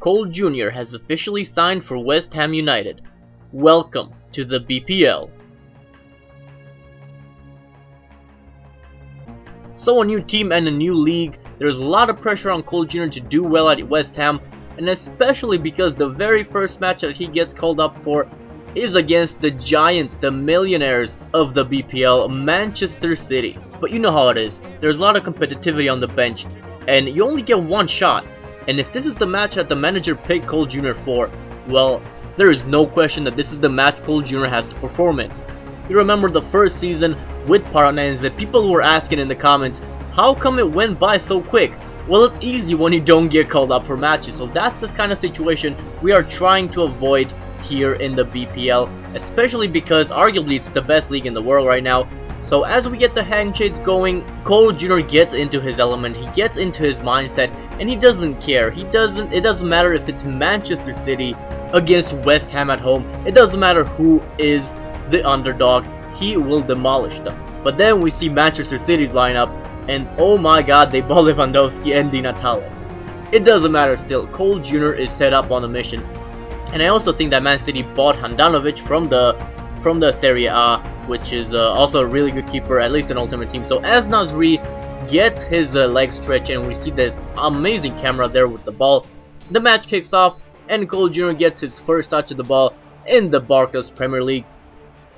Cole Jr. has officially signed for West Ham United. Welcome to the BPL. So a new team and a new league, there's a lot of pressure on Cole Jr. to do well at West Ham, and especially because the very first match that he gets called up for is against the giants, the millionaires of the BPL, Manchester City. But you know how it is, there's a lot of competitivity on the bench, and you only get one shot. And if this is the match that the manager picked Cole Jr. for, well, there is no question that this is the match Cole Jr. has to perform in. You remember the first season with Paranaense, people were asking in the comments, how come it went by so quick? Well, it's easy when you don't get called up for matches, so that's this kind of situation we are trying to avoid here in the BPL, especially because arguably it's the best league in the world right now. So as we get the handshakes going, Cole Jr. gets into his element, he gets into his mindset, and he doesn't care. It doesn't matter if it's Manchester City against West Ham at home. It doesn't matter who is the underdog. He will demolish them. But then we see Manchester City's lineup, and oh my god, they ball Lewandowski and Di Natale. It doesn't matter still. Cole Jr. is set up on a mission. And I also think that Man City bought Handanovic from the Serie A, which is also a really good keeper, at least an ultimate team. So as Nasri gets his leg stretch, and we see this amazing camera there with the ball, the match kicks off, and Cole Jr. gets his first touch of the ball in the Barclays Premier League.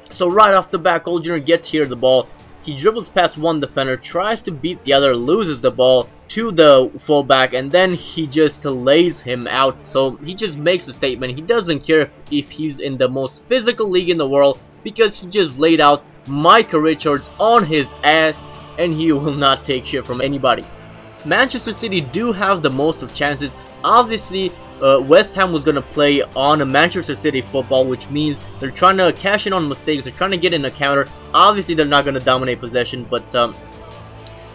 So right off the bat, Cole Jr. gets here the ball. He dribbles past one defender, tries to beat the other, loses the ball to the fullback, and then he just lays him out. So he just makes a statement. He doesn't care if he's in the most physical league in the world, because he just laid out Micah Richards on his ass, and he will not take shit from anybody. Manchester City do have the most of chances. Obviously, West Ham was going to play on a Manchester City football, which means they're trying to cash in on mistakes, they're trying to get in a counter. Obviously, they're not going to dominate possession, but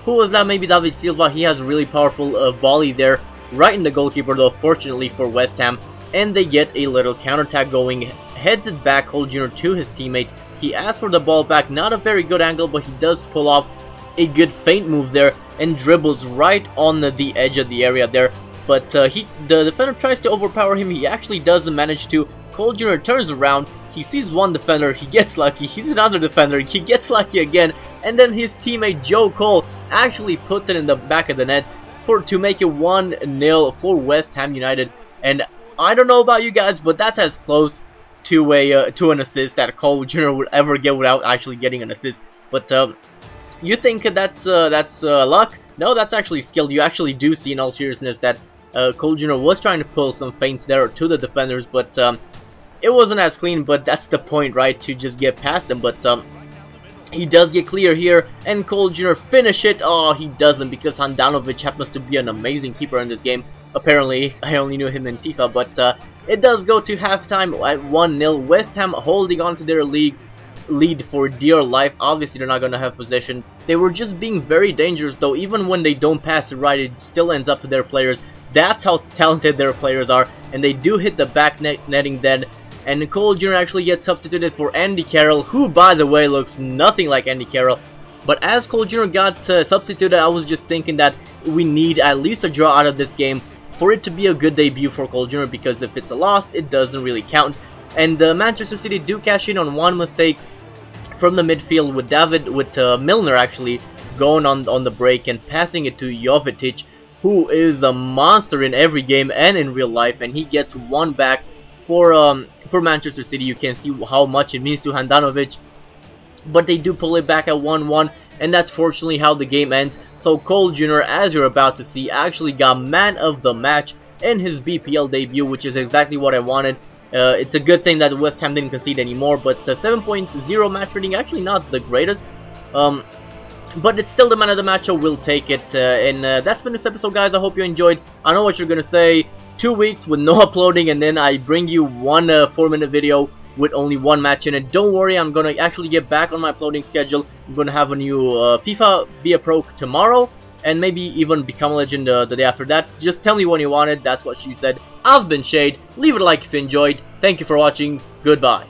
who was that? Maybe David Silva. He has a really powerful volley there, right in the goalkeeper, though, fortunately for West Ham. And they get a little counterattack going, heads it back, Cole Jr. to his teammate. He asks for the ball back, not a very good angle, but he does pull off a good feint move there, and dribbles right on the edge of the area there. But the defender tries to overpower him. He actually doesn't manage to. Cole Jr. turns around. He sees one defender. He gets lucky. He's another defender. He gets lucky again. And then his teammate Joe Cole actually puts it in the back of the net to make it 1-0 for West Ham United. And I don't know about you guys, but that's as close to an assist that Cole Jr. would ever get without actually getting an assist. But you think that's luck? No, that's actually skill. You actually do see, in all seriousness, that Cole Jr. was trying to pull some feints there to the defenders, but it wasn't as clean. But that's the point, right? To just get past them. But he does get clear here, and Cole Jr. finish it. Oh, he doesn't, because Handanovic happens to be an amazing keeper in this game. Apparently, I only knew him in FIFA, but it does go to halftime at 1-0. West Ham holding on to their lead for dear life. Obviously, they're not going to have possession. They were just being very dangerous, though. Even when they don't pass it right, it still ends up to their players. That's how talented their players are, and they do hit the back netting then. And Cole Jr. actually gets substituted for Andy Carroll, who, by the way, looks nothing like Andy Carroll. But as Cole Jr. got substituted, I was just thinking that we need at least a draw out of this game for it to be a good debut for Cole Jr., because if it's a loss, it doesn't really count. And Manchester City do cash in on one mistake from the midfield with Milner actually going on the break and passing it to Jovetic, who is a monster in every game and in real life, and he gets one back for Manchester City. You can see how much it means to Handanovic, but they do pull it back at 1-1, and that's fortunately how the game ends. So Cole Jr., as you're about to see, actually got man of the match in his BPL debut, which is exactly what I wanted. It's a good thing that West Ham didn't concede anymore, but 7.0 match rating, actually not the greatest. But it's still the man of the match, so we'll take it. And that's been this episode, guys. I hope you enjoyed. I know what you're going to say. 2 weeks with no uploading, and then I bring you one 4-minute video with only one match in it. Don't worry, I'm going to actually get back on my uploading schedule. I'm going to have a new FIFA Be a Pro tomorrow, and maybe even Become a Legend the day after that. Just tell me when you want it. That's what she said. I've been Shade. Leave it a like if you enjoyed. Thank you for watching. Goodbye.